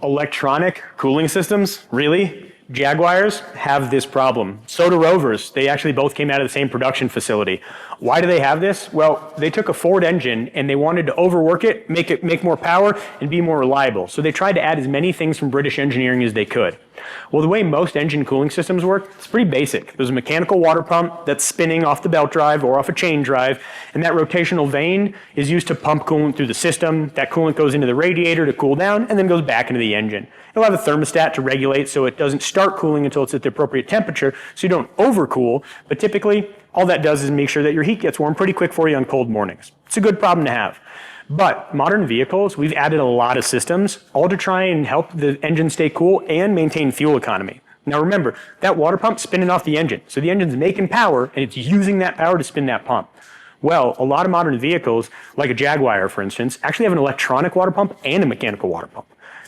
Electronic cooling systems, really? Jaguars have this problem. So do Rovers. They actually both came out of the same production facility. Why do they have this? Well, they took a Ford engine and they wanted to overwork it, make more power, and be more reliable. So they tried to add as many things from British engineering as they could. Well, the way most engine cooling systems work, it's pretty basic. There's a mechanical water pump that's spinning off the belt drive or off a chain drive, and that rotational vane is used to pump coolant through the system. That coolant goes into the radiator to cool down and then goes back into the engine. It'll have a thermostat to regulate so it doesn't start cooling until it's at the appropriate temperature, so you don't overcool, but typically all that does is make sure that your heat gets warm pretty quick for you on cold mornings. It's a good problem to have. But modern vehicles, we've added a lot of systems, all to try and help the engine stay cool and maintain fuel economy. Now remember, that water pump's spinning off the engine, so the engine's making power and it's using that power to spin that pump. Well, a lot of modern vehicles, like a Jaguar for instance, actually have an electronic water pump and a mechanical water pump.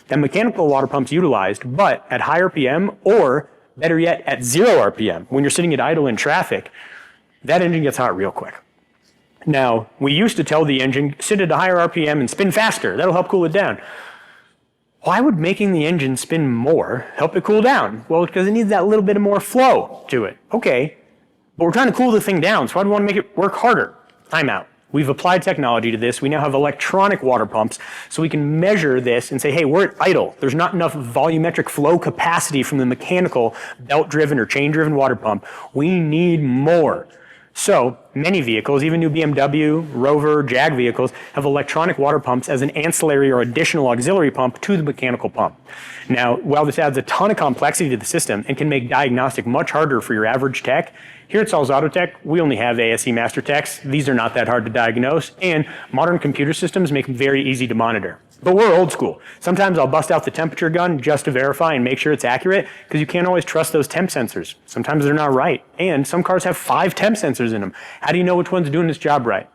That mechanical water pump's utilized, but at high RPM, or better yet, at 0 RPM, when you're sitting at idle in traffic, that engine gets hot real quick. Now, we used to tell the engine, sit at a higher RPM and spin faster. That'll help cool it down. Why would making the engine spin more help it cool down? Well, because it needs that little bit of more flow to it. Okay, but we're trying to cool the thing down, so why do we want to make it work harder? Time out. We've applied technology to this. We now have electronic water pumps, so we can measure this and say, hey, we're at idle. There's not enough volumetric flow capacity from the mechanical belt-driven or chain-driven water pump. We need more. So many vehicles, even new BMW, Rover, Jag vehicles, have electronic water pumps as an ancillary or additional auxiliary pump to the mechanical pump. Now, while this adds a ton of complexity to the system and can make diagnostic much harder for your average tech, here at Saul's Autotek, we only have ASE Master Techs. These are not that hard to diagnose, and modern computer systems make them very easy to monitor. But we're old school. Sometimes I'll bust out the temperature gun just to verify and make sure it's accurate, because you can't always trust those temp sensors. Sometimes they're not right. And some cars have 5 temp sensors in them. How do you know which one's doing its job right?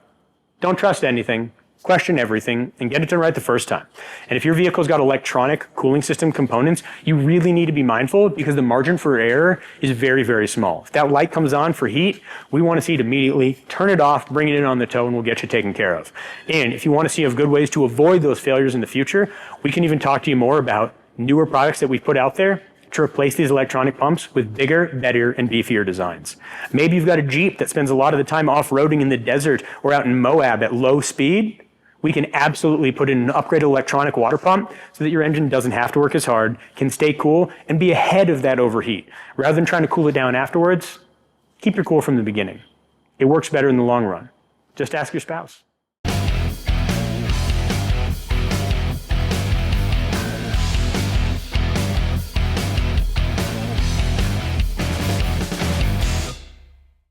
Don't trust anything. Question everything and get it done right the first time. And if your vehicle's got electronic cooling system components, you really need to be mindful, because the margin for error is very, very small. If that light comes on for heat, we want to see it immediately. Turn it off, bring it in on the tow, and we'll get you taken care of. And if you want to see of good ways to avoid those failures in the future, we can even talk to you more about newer products that we've put out there to replace these electronic pumps with bigger, better, and beefier designs. Maybe you've got a Jeep that spends a lot of the time off-roading in the desert or out in Moab at low speed. We can absolutely put in an upgraded electronic water pump so that your engine doesn't have to work as hard, can stay cool, and be ahead of that overheat. Rather than trying to cool it down afterwards, keep your cool from the beginning. It works better in the long run. Just ask your spouse.